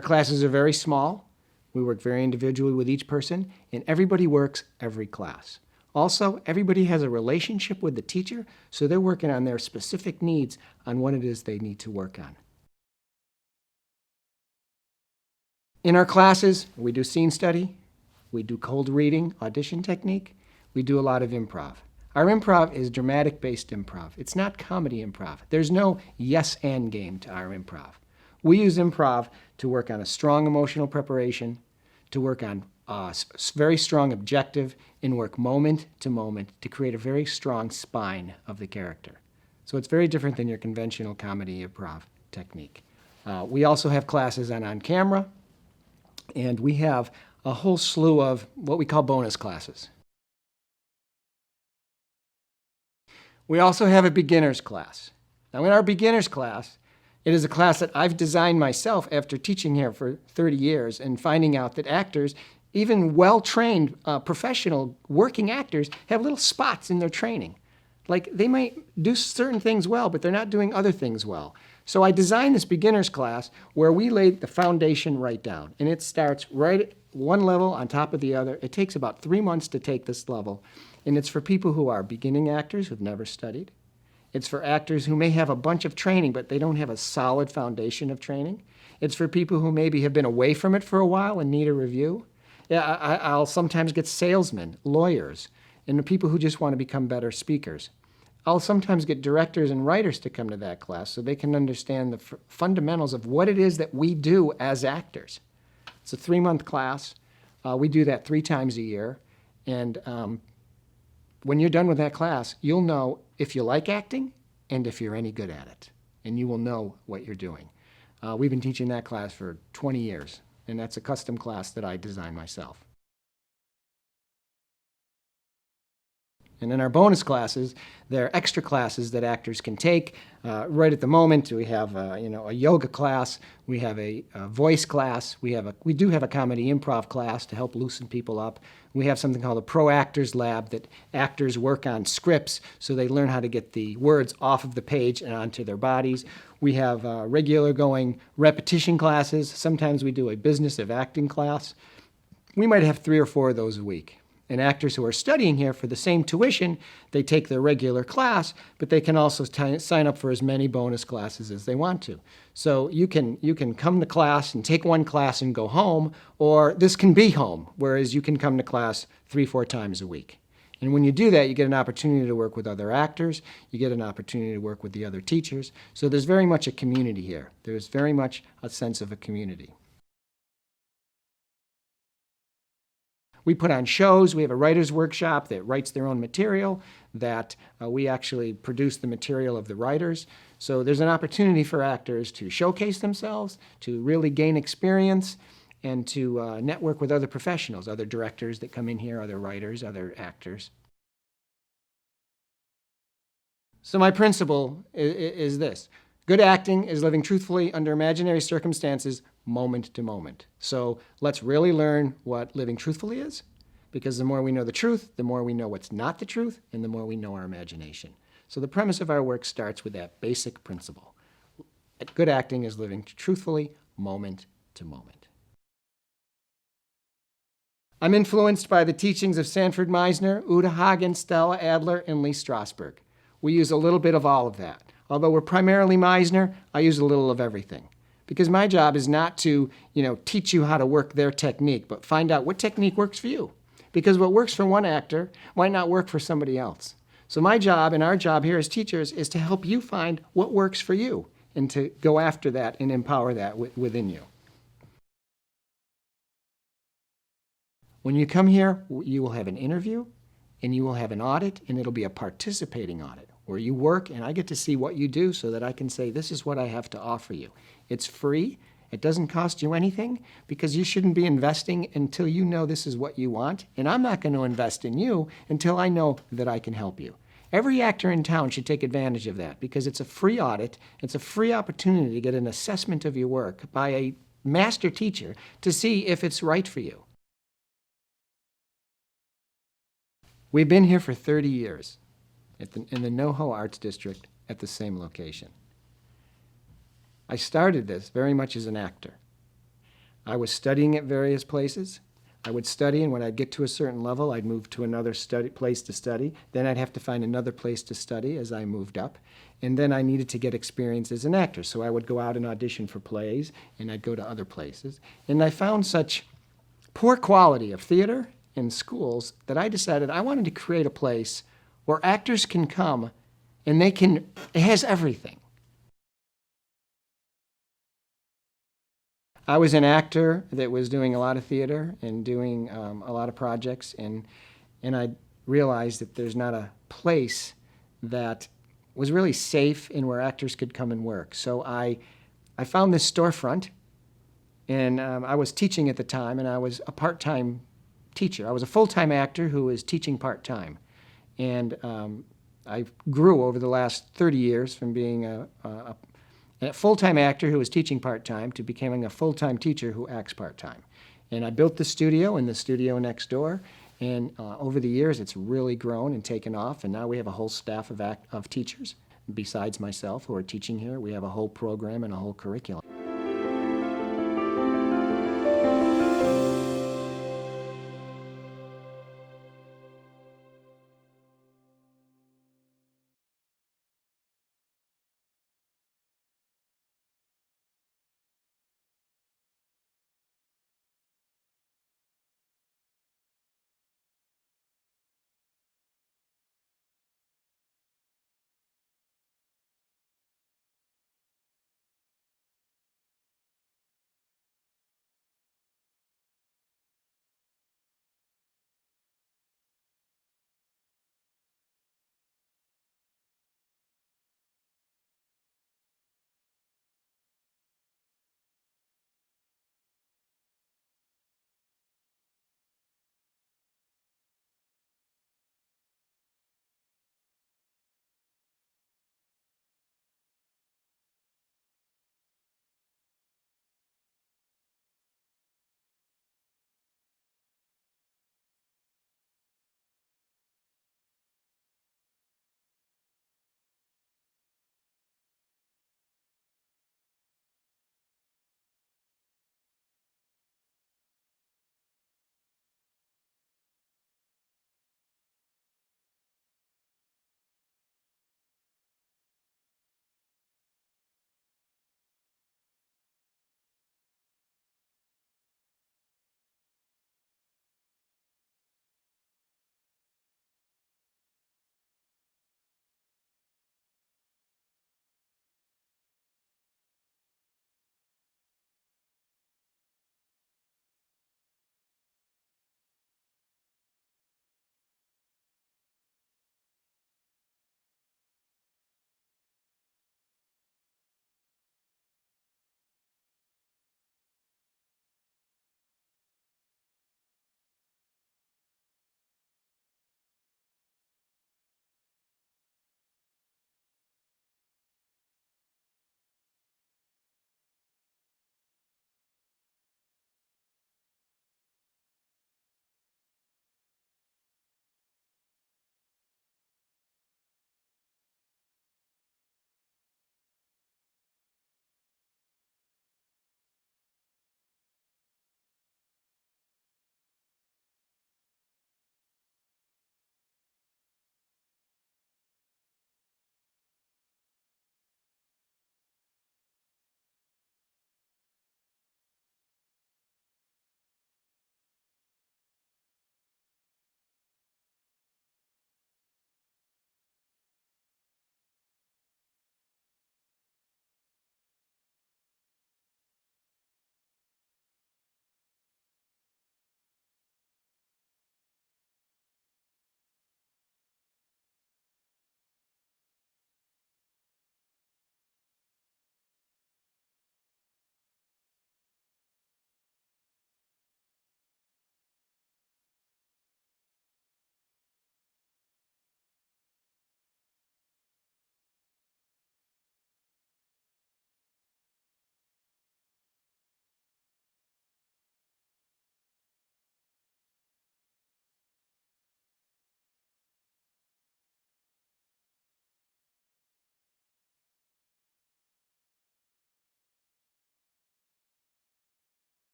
Our classes are very small. We work very individually with each person, and everybody works every class. Also, everybody has a relationship with the teacher, so they're working on their specific needs on what it is they need to work on. In our classes, we do scene study, we do cold reading, audition technique, we do a lot of improv. Our improv is dramatic-based improv. It's not comedy improv. There's no yes-and game to our improv. We use improv to work on a strong emotional preparation, to work on a very strong objective, and work moment to moment to create a very strong spine of the character. So it's very different than your conventional comedy improv technique. We also have classes on camera, and we have a whole slew of what we call bonus classes. We also have a beginner's class. Now in our beginner's class, it is a class that I've designed myself after teaching here for 30 years and finding out that actors, even well-trained professional working actors, have little spots in their training. Like they might do certain things well, but they're not doing other things well. So I designed this beginner's class where we laid the foundation right down. And it starts right at one level on top of the other. It takes about 3 months to take this level. And it's for people who are beginning actors who've never studied. It's for actors who may have a bunch of training, but they don't have a solid foundation of training. It's for people who maybe have been away from it for a while and need a review. Yeah, I'll sometimes get salesmen, lawyers, and the people who just want to become better speakers. I'll sometimes get directors and writers to come to that class so they can understand the fundamentals of what it is that we do as actors. It's a 3-month class. We do that 3 times a year. And when you're done with that class, you'll know if you like acting and if you're any good at it. And you will know what you're doing. We've been teaching that class for 20 years, and that's a custom class that I designed myself. And in our bonus classes, there are extra classes that actors can take. Right at the moment, we have a yoga class, we have a voice class, we do have a comedy improv class to help loosen people up. We have something called a Pro Actors Lab that actors work on scripts so they learn how to get the words off of the page and onto their bodies. We have regular going repetition classes. Sometimes we do a business of acting class. We might have 3 or 4 of those a week. And actors who are studying here for the same tuition, they take their regular class, but they can also sign up for as many bonus classes as they want to. So you can come to class and take 1 class and go home, or this can be home, whereas you can come to class 3 or 4 times a week. And when you do that, you get an opportunity to work with other actors, you get an opportunity to work with the other teachers. So there's very much a community here. There's very much a sense of a community. We put on shows. We have a writer's workshop that writes their own material, that we actually produce the material of the writers. So there's an opportunity for actors to showcase themselves, to really gain experience, and to network with other professionals, other directors that come in here, other writers, other actors. So my principle is this. Good acting is living truthfully under imaginary circumstances, moment to moment. So let's really learn what living truthfully is, because the more we know the truth, the more we know what's not the truth, and the more we know our imagination. So the premise of our work starts with that basic principle. Good acting is living truthfully, moment to moment. I'm influenced by the teachings of Sanford Meisner, Uta Hagen, Stella Adler, and Lee Strasberg. We use a little bit of all of that. Although we're primarily Meisner, I use a little of everything. Because my job is not to, teach you how to work their technique, but find out what technique works for you. Because what works for one actor might not work for somebody else. So my job and our job here as teachers is to help you find what works for you and to go after that and empower that within you. When you come here, you will have an interview and you will have an audit, and it'll be a participating audit where you work and I get to see what you do so that I can say, this is what I have to offer you. It's free. It doesn't cost you anything because you shouldn't be investing until you know this is what you want. And I'm not going to invest in you until I know that I can help you. Every actor in town should take advantage of that because it's a free audit. It's a free opportunity to get an assessment of your work by a master teacher to see if it's right for you. We've been here for 30 years in the NoHo Arts District at the same location. I started this very much as an actor. I was studying at various places. I would study, and when I'd get to a certain level, I'd move to another place to study. Then I'd have to find another place to study as I moved up. And then I needed to get experience as an actor. So I would go out and audition for plays, and I'd go to other places. And I found such poor quality of theater in schools that I decided I wanted to create a place where actors can come and it has everything. I was an actor that was doing a lot of theater and doing a lot of projects, and I realized that there's not a place that was really safe and where actors could come and work. So I found this storefront, and I was teaching at the time, and I was a part-time teacher. I was a full-time actor who was teaching part-time. And I grew over the last 30 years from being a full-time actor who was teaching part-time to becoming a full-time teacher who acts part-time. And I built the studio and the studio next door. And over the years, it's really grown and taken off. And now we have a whole staff of teachers. Besides myself, who are teaching here, we have a whole program and a whole curriculum.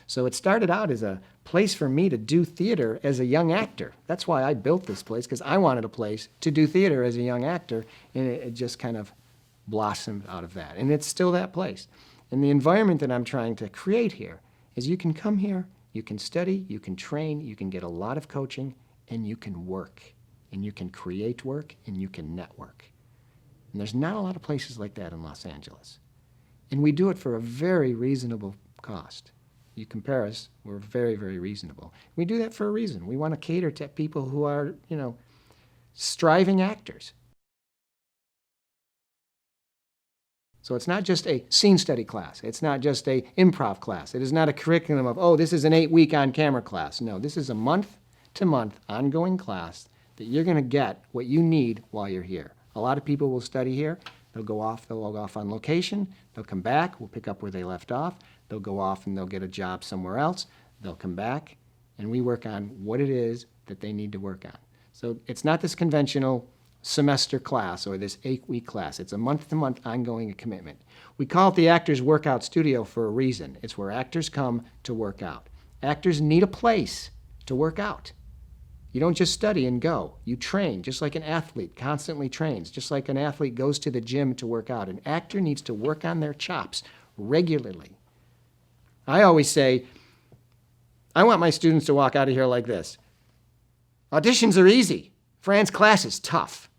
So it started out as a place for me to do theater as a young actor. That's why I built this place, because I wanted a place to do theater as a young actor, and it just kind of blossomed out of that. And it's still that place. And the environment that I'm trying to create here is you can come here, you can study, you can train, you can get a lot of coaching, and you can work. And you can create work, and you can network. And there's not a lot of places like that in Los Angeles. And we do it for a very reasonable cost. You compare us, we're very, very reasonable. We do that for a reason. We want to cater to people who are, striving actors. So it's not just a scene study class. It's not just a improv class. It is not a curriculum of, oh, this is an 8-week on-camera class. No, this is a month-to-month ongoing class that you're going to get what you need while you're here. A lot of people will study here. They'll go off on location. They'll come back. We'll pick up where they left off. They'll go off and they'll get a job somewhere else. They'll come back, and we work on what it is that they need to work on. So it's not this conventional semester class or this 8-week class. It's a month-to-month ongoing commitment. We call it the Actors Workout Studio for a reason. It's where actors come to work out. Actors need a place to work out. You don't just study and go. You train, just like an athlete constantly trains, just like an athlete goes to the gym to work out. An actor needs to work on their chops regularly. I always say, I want my students to walk out of here like this. Auditions are easy. Fran's class is tough.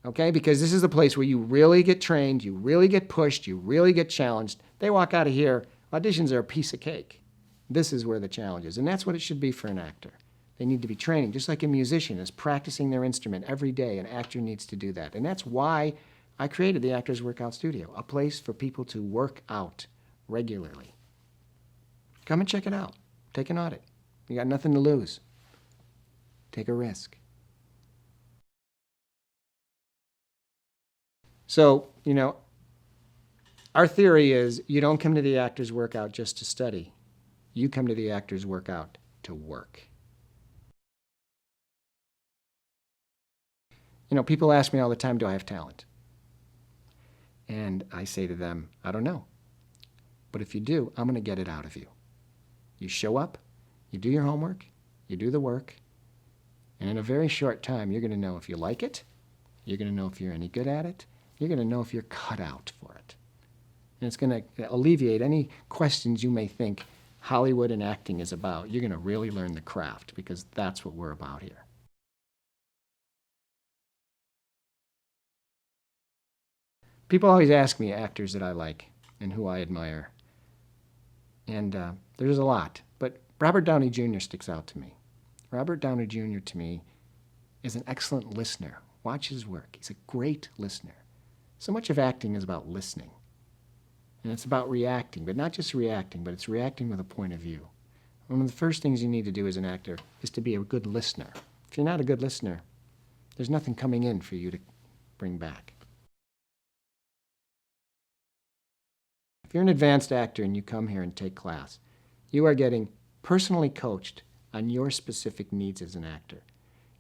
Okay? Because this is a place where you really get trained, you really get pushed, you really get challenged. They walk out of here, auditions are a piece of cake. This is where the challenge is. And that's what it should be for an actor. They need to be training, just like a musician is practicing their instrument every day. An actor needs to do that. And that's why I created the Actors Workout Studio, a place for people to work out regularly. Come and check it out. Take an audit. You got nothing to lose. Take a risk. So, our theory is you don't come to the Actors Workout just to study. You come to the Actors Workout to work. People ask me all the time, do I have talent? And I say to them, I don't know. But if you do, I'm going to get it out of you. You show up, you do your homework, you do the work, and in a very short time, you're going to know if you like it, you're going to know if you're any good at it, you're going to know if you're cut out for it. And it's going to alleviate any questions you may think Hollywood and acting is about. You're going to really learn the craft, because that's what we're about here. People always ask me actors that I like and who I admire. And there's a lot, but Robert Downey Jr. sticks out to me. Robert Downey Jr. to me is an excellent listener. Watch his work. He's a great listener. So much of acting is about listening. And it's about reacting, but not just reacting, but it's reacting with a point of view. One of the first things you need to do as an actor is to be a good listener. If you're not a good listener, there's nothing coming in for you to bring back. If you're an advanced actor and you come here and take class, you are getting personally coached on your specific needs as an actor.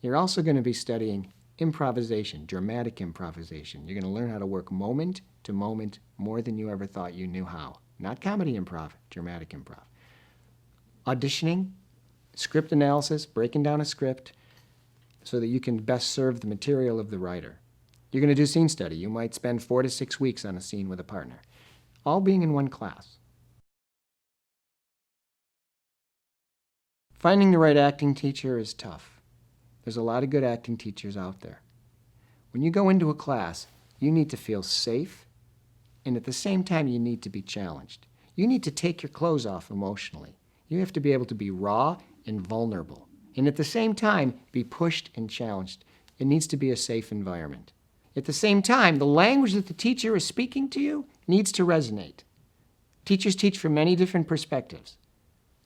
You're also going to be studying improvisation, dramatic improvisation. You're going to learn how to work moment to moment more than you ever thought you knew how. Not comedy improv, dramatic improv. Auditioning, script analysis, breaking down a script so that you can best serve the material of the writer. You're going to do scene study. You might spend 4 to 6 weeks on a scene with a partner, all being in one class. Finding the right acting teacher is tough. There's a lot of good acting teachers out there. When you go into a class, you need to feel safe, and at the same time, you need to be challenged. You need to take your clothes off emotionally. You have to be able to be raw and vulnerable, and at the same time, be pushed and challenged. It needs to be a safe environment. At the same time, the language that the teacher is speaking to you needs to resonate. Teachers teach from many different perspectives.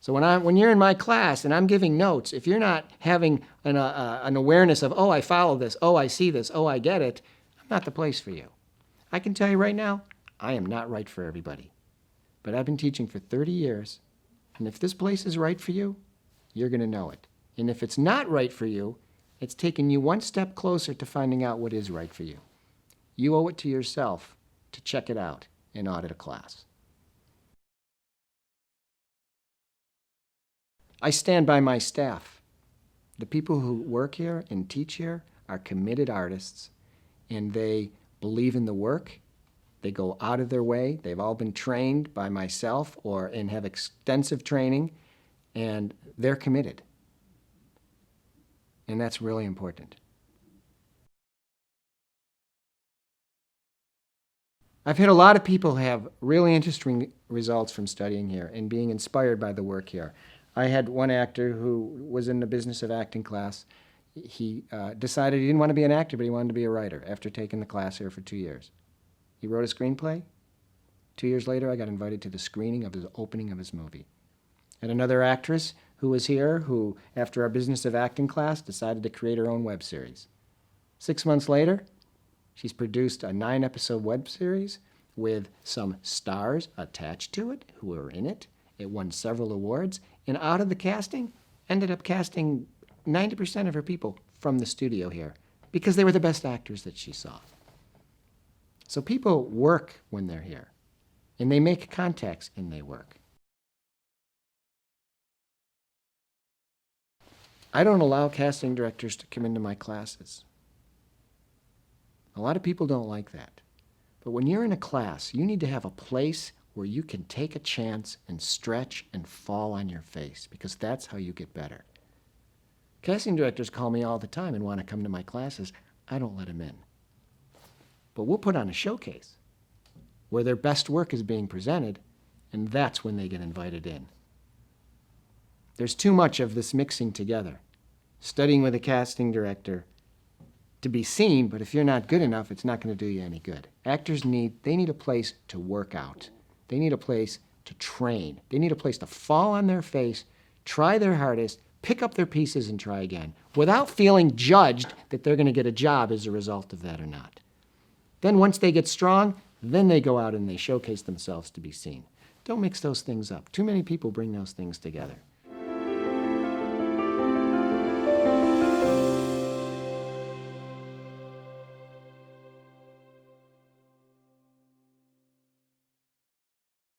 So when you're in my class and I'm giving notes, if you're not having an awareness of, oh, I follow this, oh, I see this, oh, I get it, I'm not the place for you. I can tell you right now, I am not right for everybody. But I've been teaching for 30 years, and if this place is right for you, you're going to know it. And if it's not right for you, it's taken you one step closer to finding out what is right for you. You owe it to yourself to check it out and audit a class. I stand by my staff. The people who work here and teach here are committed artists, and they believe in the work. They go out of their way. They've all been trained by myself and have extensive training, and they're committed. And that's really important. I've had a lot of people have really interesting results from studying here and being inspired by the work here. I had one actor who was in the business of acting class. He decided he didn't want to be an actor, but he wanted to be a writer after taking the class here for 2 years. He wrote a screenplay. 2 years later, I got invited to the screening of his opening of his movie. And another actress who was here who, after our business of acting class, decided to create her own web series. 6 months later, she's produced a 9-episode web series with some stars attached to it who were in it. It won several awards, and out of the casting, ended up casting 90% of her people from the studio here because they were the best actors that she saw. So people work when they're here, and they make contacts and they work. I don't allow casting directors to come into my classes. A lot of people don't like that. But when you're in a class, you need to have a place where you can take a chance and stretch and fall on your face, because that's how you get better. Casting directors call me all the time and want to come to my classes. I don't let them in. But we'll put on a showcase where their best work is being presented, and that's when they get invited in. There's too much of this mixing together. Studying with a casting director to be seen, but if you're not good enough, it's not going to do you any good. Actors need a place to work out. They need a place to train. They need a place to fall on their face, try their hardest, pick up their pieces and try again, without feeling judged that they're going to get a job as a result of that or not. Then once they get strong, then they go out and they showcase themselves to be seen. Don't mix those things up. Too many people bring those things together.